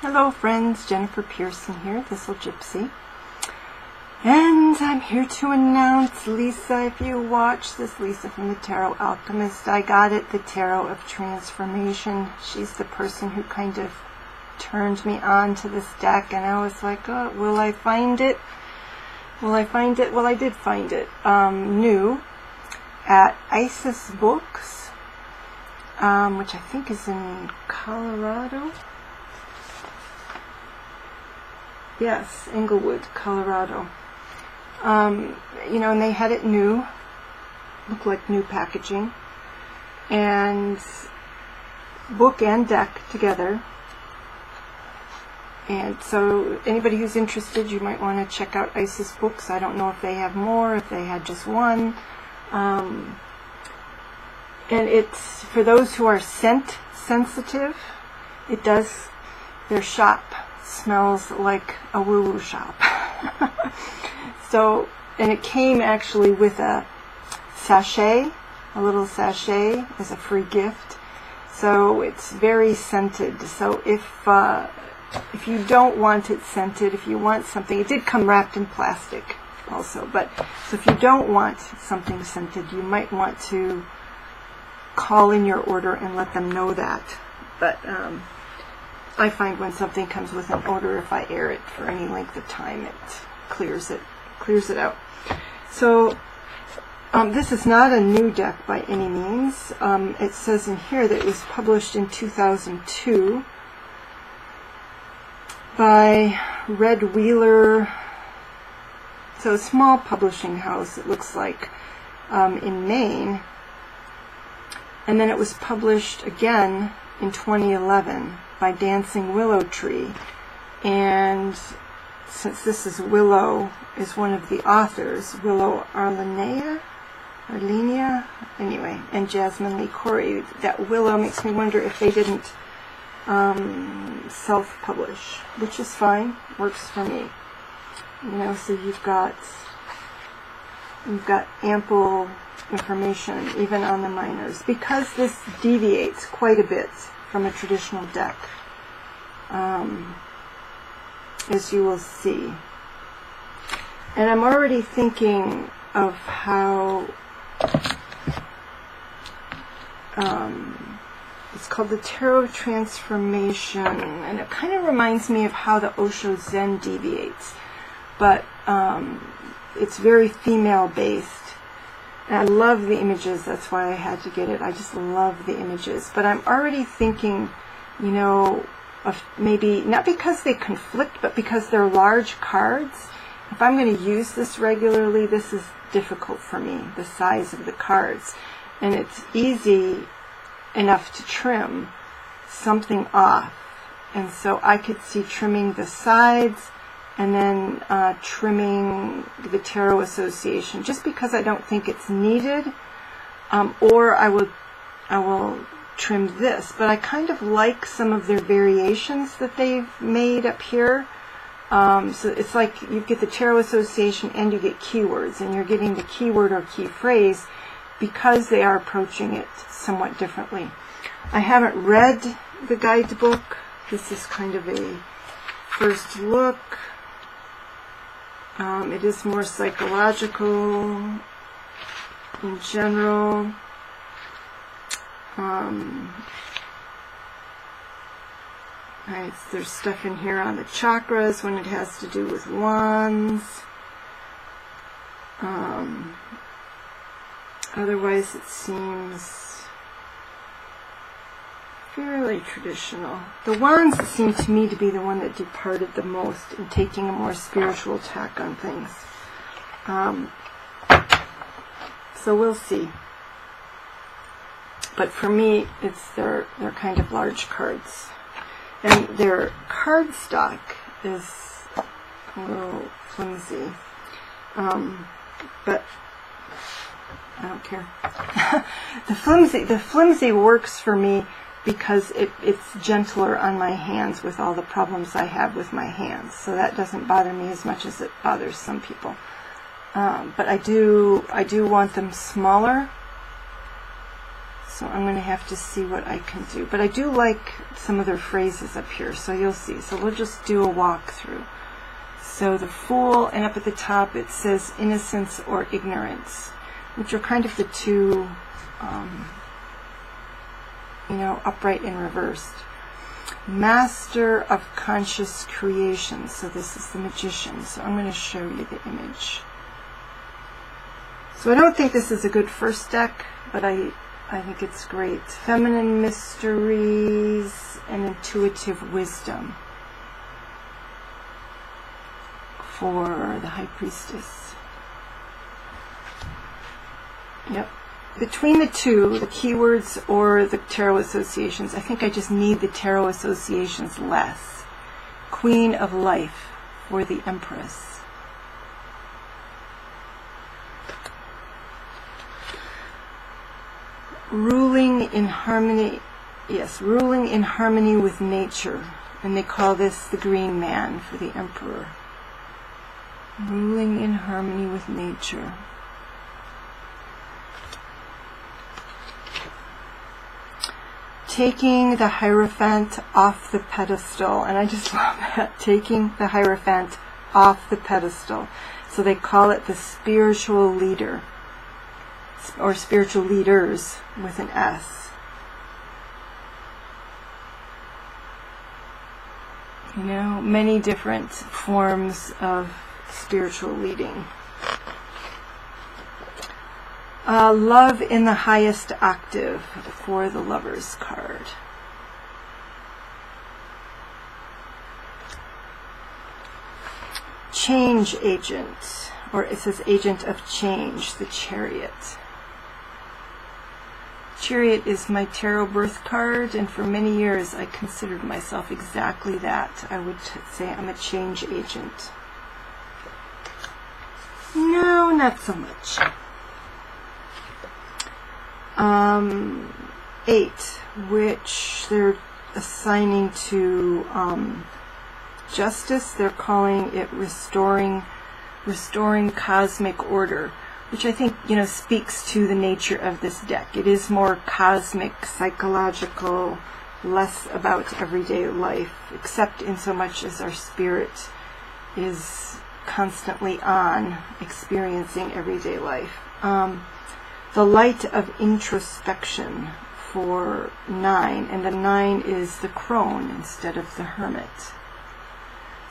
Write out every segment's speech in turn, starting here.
Hello friends, Jennifer Pearson here, Thistle Gypsy. And I'm here to announce, Leisa, if you watch this, Leisa from the Tarot Alchemist, I got it, the Tarot of Transformation. She's the person who kind of turned me on to this deck, and I was like, oh, will I find it? Will I find it? Well, I did find it new at Isis Books, which I think is in Colorado. Yes, Englewood, Colorado. And they had it new, looked like new packaging, and book and deck together. And so anybody who's interested, you might want to check out Isis Books. I don't know if they have more, if they had just one. And it's for those who are scent sensitive. It does, their shop smells like a woo-woo shop. So, and it came actually with a sachet, a little sachet as a free gift. So it's very scented. So if you don't want it scented, if you want something, it did come wrapped in plastic also, but so if you don't want something scented, you might want to call in your order and let them know that. But I find when something comes with an odor, if I air it for any length of time, it clears it out. So this is not a new deck by any means. It says in here that it was published in 2002 by Red Wheeler, so a small publishing house, it looks like, in Maine. And then it was published again in 2011 by Dancing Willow Tree. And since this is Willow, is one of the authors, Willow Arlenia, anyway, and Jasmine Lee Corey, that Willow makes me wonder if they didn't self-publish, which is fine, works for me. So you've got ample information even on the minors, because this deviates quite a bit from a traditional deck, as you will see. And I'm already thinking of how it's called the Tarot of Transformation, and it kind of reminds me of how the Osho Zen deviates, but it's very female based. And I love the images, that's why I had to get it. I just love the images. But I'm already thinking, of maybe, not because they conflict, but because they're large cards. If I'm going to use this regularly, this is difficult for me, the size of the cards. And it's easy enough to trim something off. And so I could see trimming the sides and then trimming the Tarot Association, just because I don't think it's needed, or I will trim this. But I kind of like some of their variations that they've made up here. So it's like you get the Tarot Association and you get keywords, and you're getting the keyword or key phrase because they are approaching it somewhat differently. I haven't read the guidebook. This is kind of a first look. It is more psychological in general. There's stuff in here on the chakras when it has to do with wands. Otherwise it seems fairly traditional. The wands seem to me to be the one that departed the most in taking a more spiritual tack on things. So we'll see. But for me, they're kind of large cards. And their cardstock is a little flimsy. But I don't care. The flimsy works for me because it's gentler on my hands with all the problems I have with my hands. So that doesn't bother me as much as it bothers some people. But I do want them smaller So I'm going to have to see what I can do. But I do like some of their phrases up here, so you'll see. So we'll just do a walkthrough. So the Fool, and up at the top it says innocence or ignorance, which are kind of the two, upright and reversed. Master of conscious creation. So this is the Magician. So I'm going to show you the image. So I don't think this is a good first deck, but I think it's great. Feminine mysteries and intuitive wisdom for the High Priestess. Yep. Between the two, the keywords or the tarot associations, I think I just need the tarot associations less. Queen of Life for the Empress. Ruling in harmony, yes, ruling in harmony with nature. And they call this the Green Man for the Emperor. Ruling in harmony with nature. Taking the Hierophant off the pedestal. And I just love that. Taking the Hierophant off the pedestal. So they call it the spiritual leader. Or spiritual leaders with an S. You know, many different forms of spiritual leading. Love in the highest octave for the Lover's card. Change agent, or it says agent of change, the Chariot. Chariot is my tarot birth card, and for many years I considered myself exactly that. I would say I'm a change agent. No, not so much. 8, which they're assigning to justice. They're calling it restoring cosmic order, which I think, speaks to the nature of this deck. It is more cosmic, psychological, less about everyday life, except in so much as our spirit is constantly on, experiencing everyday life. The Light of Introspection for 9, and the 9 is the Crone instead of the Hermit.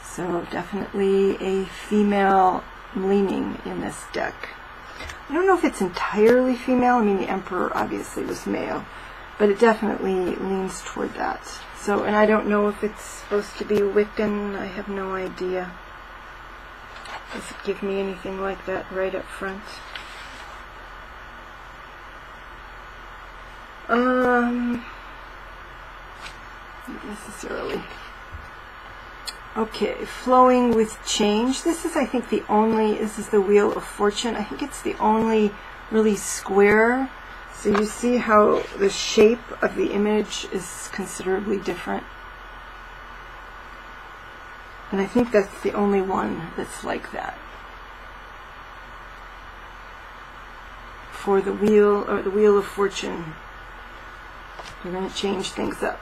So definitely a female leaning in this deck. I don't know if it's entirely female. I mean, the Emperor obviously was male, but it definitely leans toward that. So, and I don't know if it's supposed to be Wiccan. I have no idea. Does it give me anything like that right up front? Not necessarily. Okay, flowing with change. This is, I think, this is the Wheel of Fortune. I think it's the only really square. So you see how the shape of the image is considerably different. And I think that's the only one that's like that. For the Wheel, or the Wheel of Fortune, we're going to change things up.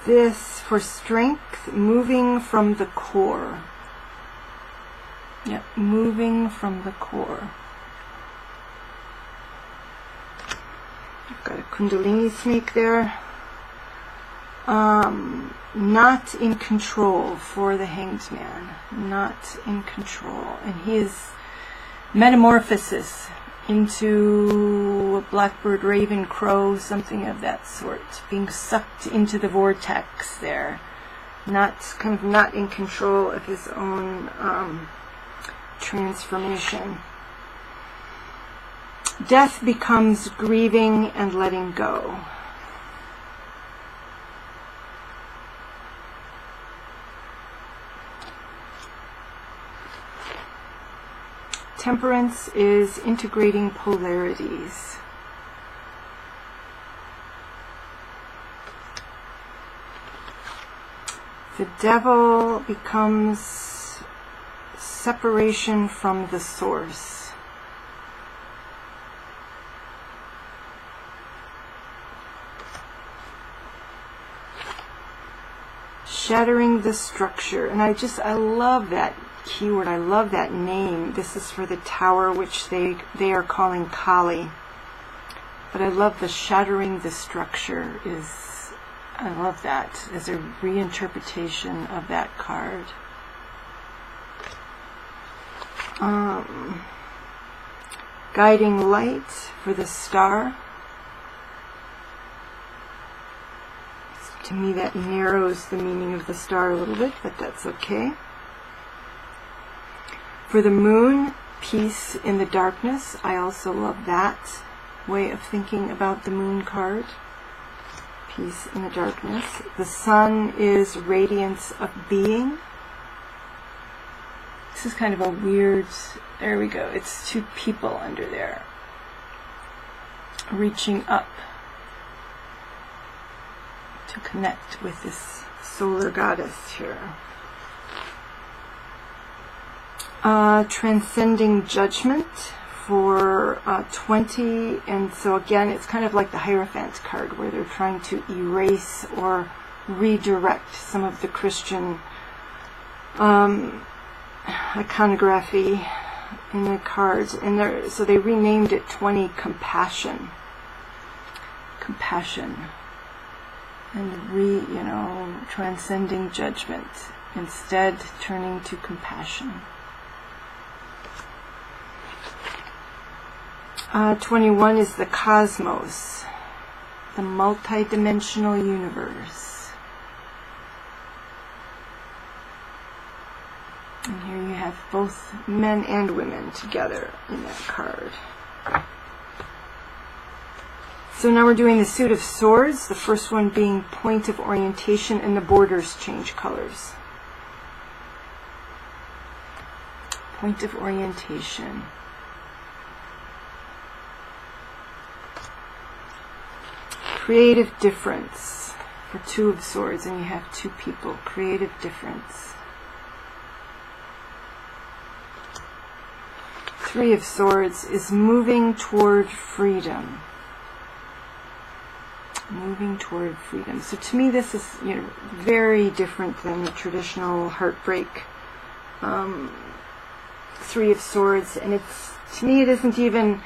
This, for strength, moving from the core. Yep, moving from the core. I've got a Kundalini snake there. Not in control for the Hanged Man. Not in control. And he is metamorphosis into a blackbird, raven, crow, something of that sort, being sucked into the vortex there, not in control of his own transformation. Death becomes grieving and letting go. Temperance is integrating polarities. The Devil becomes separation from the source. shattering the structure. And I love that keyword. I love that name. This is for the tower, which they are calling Kali. But I love the shattering the structure I love that as a reinterpretation of that card. Guiding light for the star. To me, that narrows the meaning of the star a little bit, but that's okay. For the moon, peace in the darkness. I also love that way of thinking about the moon card. Peace in the darkness. The sun is radiance of being. This is kind of a weird, there we go. It's two people under there. Reaching up to connect with this solar goddess here. Transcending judgment for 20, and so again it's kind of like the Hierophant card where they're trying to erase or redirect some of the Christian iconography in the cards, and so they renamed it 20 compassion, and transcending judgment, instead turning to compassion. 21 is the cosmos, the multi-dimensional universe. And here you have both men and women together in that card. So now we're doing the Suit of Swords, the first one being point of orientation, and the borders change colors. Point of orientation. Creative difference for Two of Swords, and you have two people. Creative difference. Three of Swords is moving toward freedom. Moving toward freedom. So to me this is very different than the traditional heartbreak Three of Swords, and to me it isn't even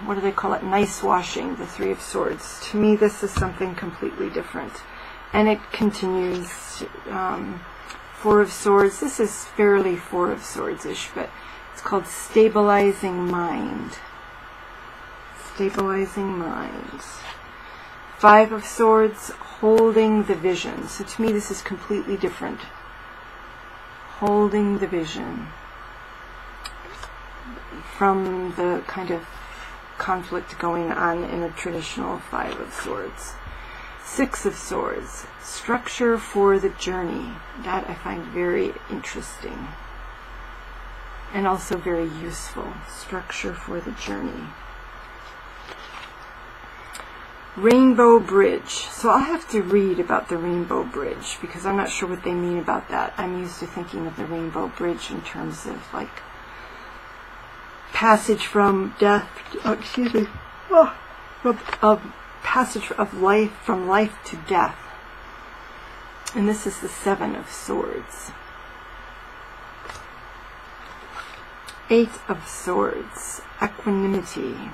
what do they call it? Nice washing, the Three of Swords. To me, this is something completely different. And it continues. Four of Swords. This is fairly Four of Swords-ish, but it's called Stabilizing Mind. Stabilizing Mind. Five of Swords, Holding the Vision. So to me, this is completely different. Holding the vision from the kind of conflict going on in a traditional Five of Swords. Six of Swords, structure for the journey. That I find very interesting and also very useful. Structure for the journey. Rainbow Bridge. So I'll have to read about the Rainbow Bridge because I'm not sure what they mean about that. I'm used to thinking of the Rainbow Bridge in terms of like passage from death, passage of life, from life to death. And this is the Seven of Swords. Eight of Swords, equanimity.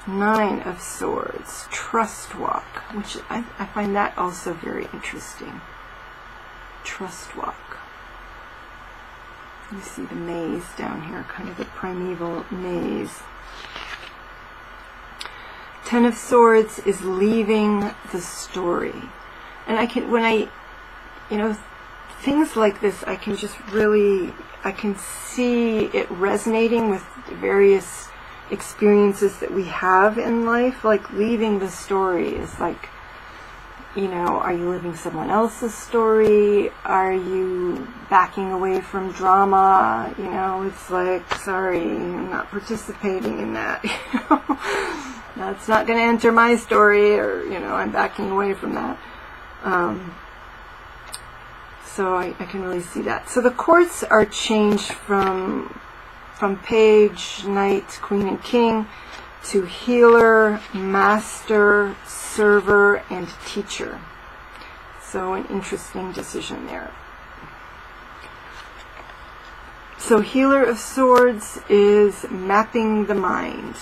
Nine of Swords, trust walk, which I find that also very interesting. Trust walk. You see the maze down here, kind of the primeval maze. Ten of Swords is leaving the story. And things like this, I can see it resonating with various experiences that we have in life. Like leaving the story is like, are you living someone else's story? Are you backing away from drama? It's like, sorry, I'm not participating in that. That's not going to enter my story, or, I'm backing away from that. So I can really see that. So the courts are changed from Page, Knight, Queen, and King to healer, master, server, and teacher. So an interesting decision there. So Healer of Swords is mapping the mind.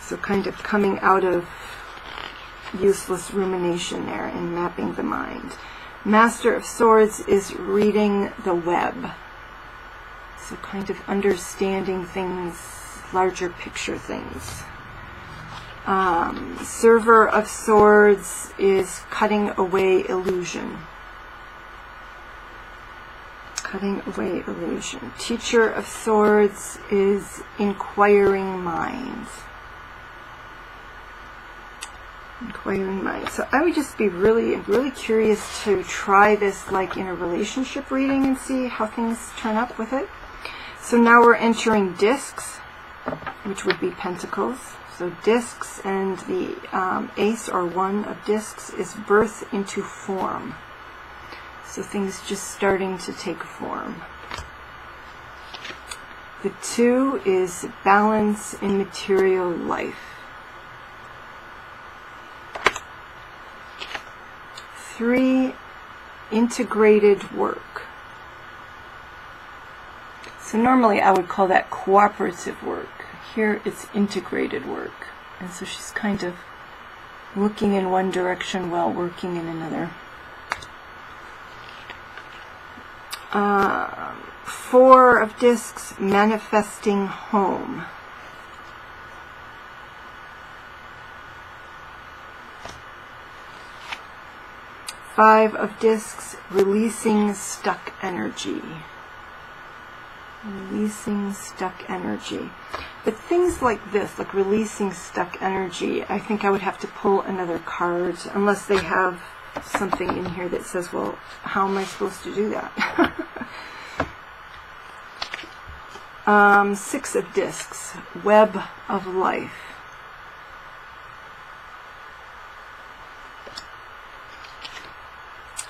So kind of coming out of useless rumination there and mapping the mind. Master of Swords is reading the web. So kind of understanding things, larger picture things. Server of Swords is cutting away illusion. Cutting away illusion. Teacher of Swords is inquiring minds. Inquiring mind. So I would just be really curious to try this like in a relationship reading and see how things turn up with it. So now we're entering discs, which would be pentacles. So discs, and the ace or one of discs is birth into form. So things just starting to take form. The 2 is balance in material life. 3, integrated work. So normally I would call that cooperative work. Here it's integrated work. And so she's kind of looking in one direction while working in another. 4 of discs, manifesting home. 5 of discs, releasing stuck energy. Releasing stuck energy. But things like this, like releasing stuck energy, I think I would have to pull another card, unless they have something in here that says, well, how am I supposed to do that? 6 of discs, web of life.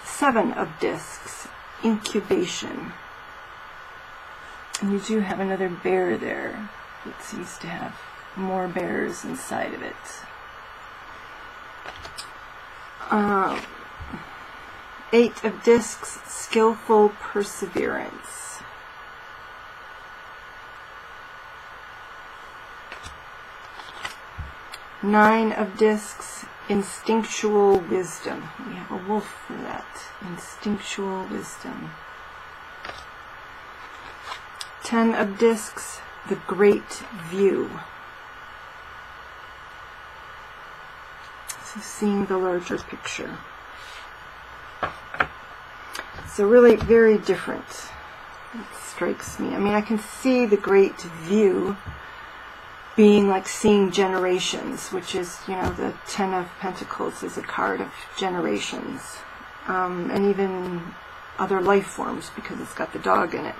7 of discs, incubation. And you do have another bear there. It seems to have more bears inside of it. 8 of discs, skillful perseverance. 9 of discs, instinctual wisdom. We have a wolf for that. Instinctual wisdom. 10 of discs, the great view. So seeing the larger picture. So really very different. It strikes me. I mean, I can see the great view being like seeing generations, which is, you know, the 10 of Pentacles is a card of generations. And even other life forms, because it's got the dog in it.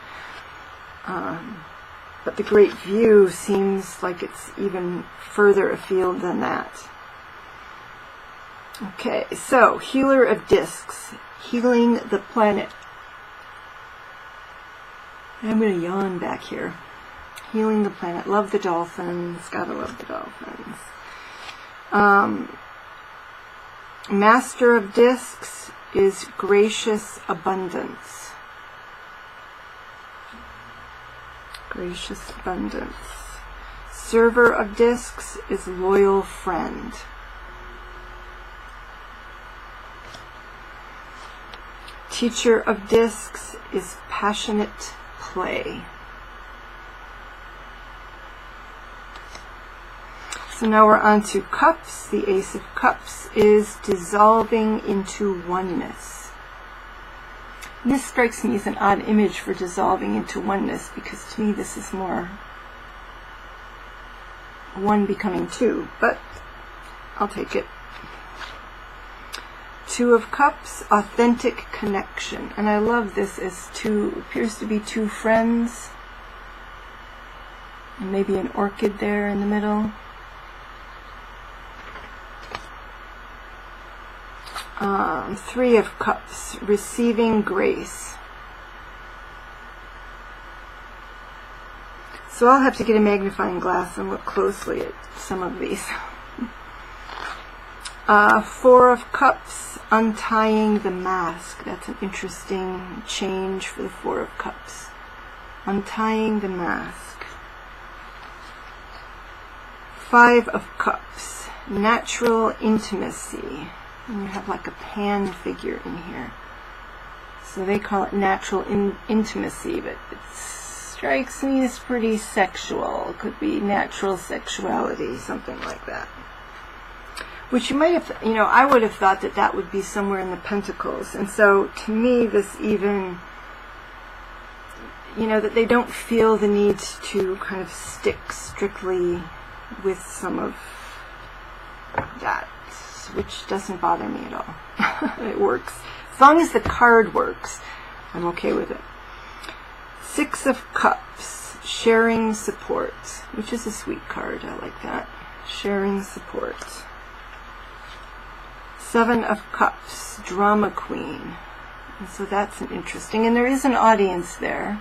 But the great view seems like it's even further afield than that. Okay, so healer of discs, healing the planet. I'm going to yawn back here. Healing the planet. Love the dolphins. Gotta love the dolphins. Master of discs is gracious abundance. Gracious abundance. Server of discs is loyal friend. Teacher of discs is passionate play. So now we're on to cups. The Ace of Cups is dissolving into oneness. And this strikes me as an odd image for dissolving into oneness, because to me this is more one becoming two, but I'll take it. 2 of Cups, authentic connection. And I love this as two, appears to be two friends. And maybe an orchid there in the middle. 3 of Cups, receiving grace. So I'll have to get a magnifying glass and look closely at some of these. Four of Cups, untying the mask. That's an interesting change for the Four of Cups. Untying the mask. Five of Cups, natural intimacy. And you have like a pan figure in here. So they call it natural intimacy, but it strikes me as pretty sexual. It could be natural sexuality, something like that. Which you might have, I would have thought that that would be somewhere in the Pentacles. And so to me, this even, that they don't feel the need to kind of stick strictly with some of that, which doesn't bother me at all. It works. As long as the card works, I'm okay with it. Six of Cups, sharing support, which is a sweet card. I like that. Sharing support. Seven of Cups, drama queen. And so that's an interesting, and there is an audience there.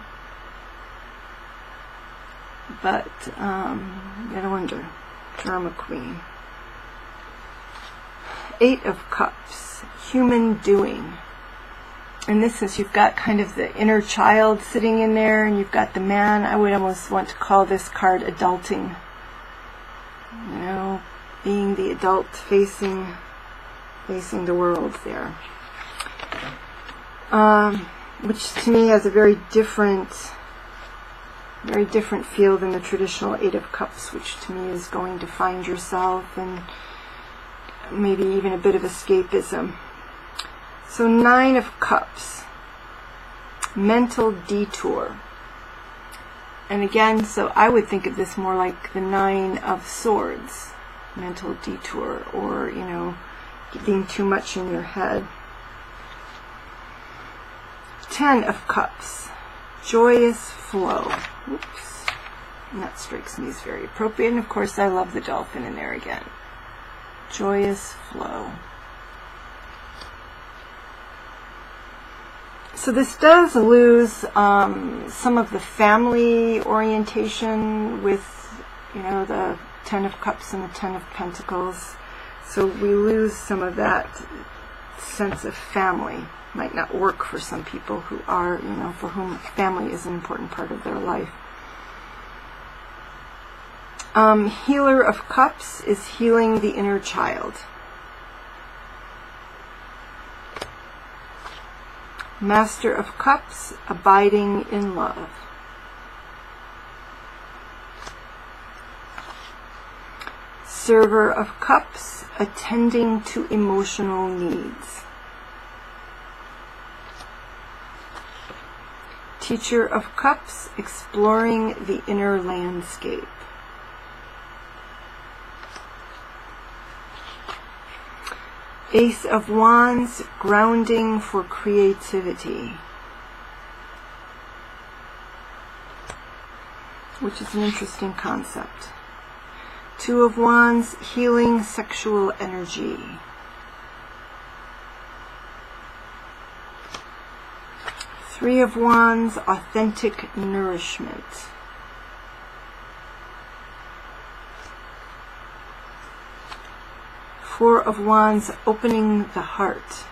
But, I wonder, drama queen. Eight of Cups, human doing. And this is, you've got kind of the inner child sitting in there, and you've got the man. I would almost want to call this card adulting. Being the adult facing the world there. Which to me has a very different feel than the traditional Eight of Cups, which to me is going to find yourself and maybe even a bit of escapism. So Nine of Cups, mental detour. And again, so I would think of this more like the Nine of Swords, mental detour, or, being too much in your head. 10 of Cups, joyous flow. Oops. And that strikes me as very appropriate. And of course, I love the dolphin in there again. Joyous flow. So this does lose some of the family orientation with, the Ten of Cups and the Ten of Pentacles. So we lose some of that sense of family. Might not work for some people who are, for whom family is an important part of their life. Healer of Cups is healing the inner child. Master of Cups, abiding in love. Server of Cups, attending to emotional needs. Teacher of Cups, exploring the inner landscape. Ace of Wands, grounding for creativity. Which is an interesting concept. Two of Wands, healing sexual energy. Three of Wands, authentic nourishment. Four of Wands, opening the heart.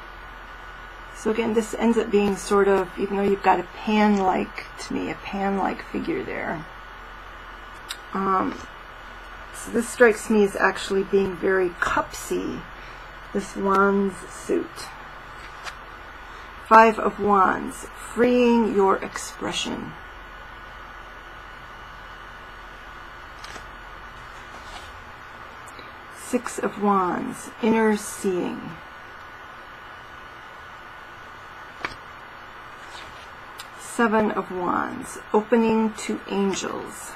So again, this ends up being sort of, even though you've got a pan-like, to me, a pan-like figure there. So this strikes me as actually being very cupsy, this Wands suit. Five of Wands, freeing your expression. Six of Wands, inner seeing. Seven of Wands, opening to angels.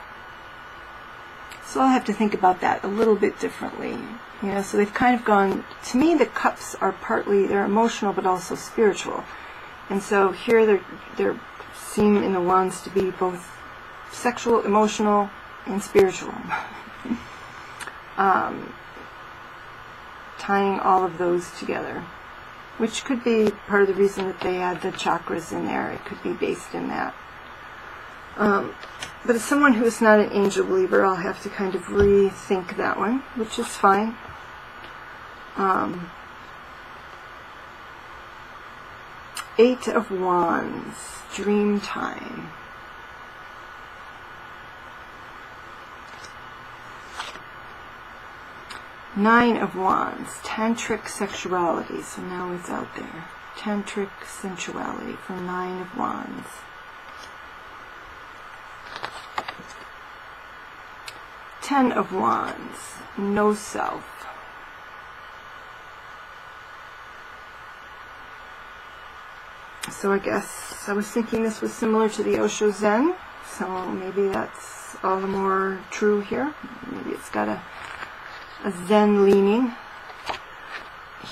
So I'll have to think about that a little bit differently. So they've kind of gone, to me the cups are partly, they're emotional but also spiritual. And so here they're seem in the Wands to be both sexual, emotional, and spiritual. Tying all of those together, which could be part of the reason that they had the chakras in there. It could be based in that. But as someone who is not an angel believer, I'll have to kind of rethink that one, which is fine. Eight of Wands, dream time. Nine of Wands, tantric sexuality. So now it's out there. Tantric sensuality from Nine of Wands. Ten of Wands, no self. So I guess I was thinking this was similar to the Osho Zen, so maybe that's all the more true here. Maybe it's got a Zen leaning.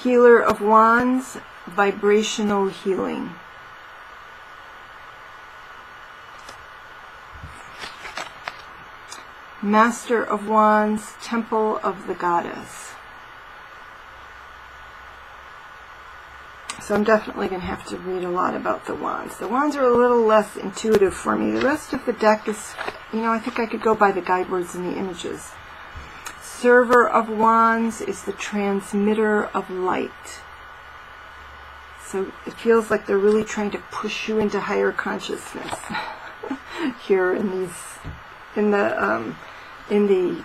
Healer of Wands, vibrational healing. Master of Wands, temple of the goddess. So I'm definitely going to have to read a lot about the wands. The wands are a little less intuitive for me. The rest of the deck is, I think I could go by the guide words and the images. Server of Wands is the transmitter of light. So it feels like they're really trying to push you into higher consciousness here in the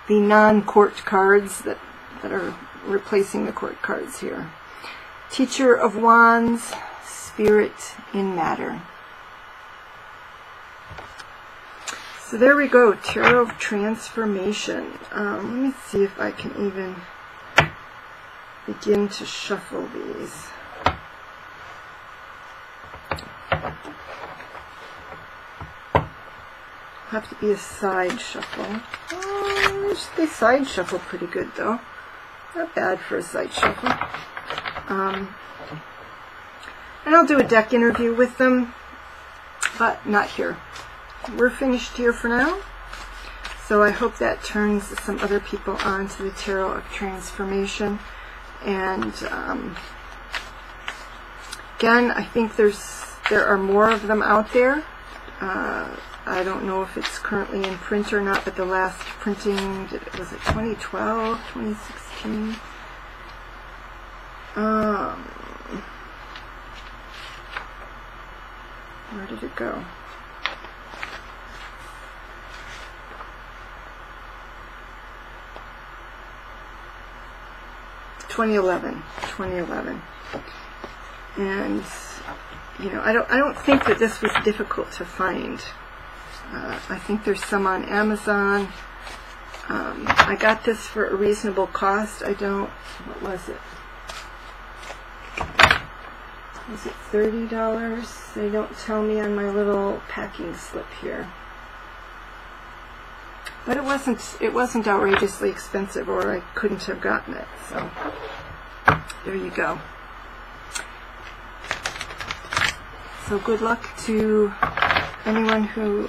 non-court cards that are replacing the court cards here. Teacher of Wands, spirit in matter. So there we go, Tarot of Transformation. Let me see if I can even begin to shuffle these. Have to be a side shuffle. Oh, they side shuffle pretty good though. Not bad for a side shuffle. And I'll do a deck interview with them, but not here. We're finished here for now. So I hope that turns some other people on to the Tarot of Transformation. And again, I think there are more of them out there. I don't know if it's currently in print or not, but the last printing, was it 2012, 2016? Where did it go? $2011. And I don't think that this was difficult to find. I think there's some on Amazon. I got this for a reasonable cost. What was it? Was it $30? They don't tell me on my little packing slip here. But it wasn't outrageously expensive, or I couldn't have gotten it. So there you go. So good luck to anyone who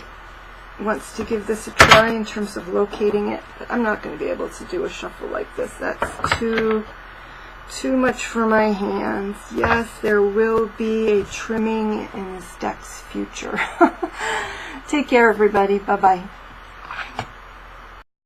wants to give this a try in terms of locating it. But I'm not going to be able to do a shuffle like this. That's too much for my hands. Yes, there will be a trimming in this deck's future. Take care, everybody. Bye-bye.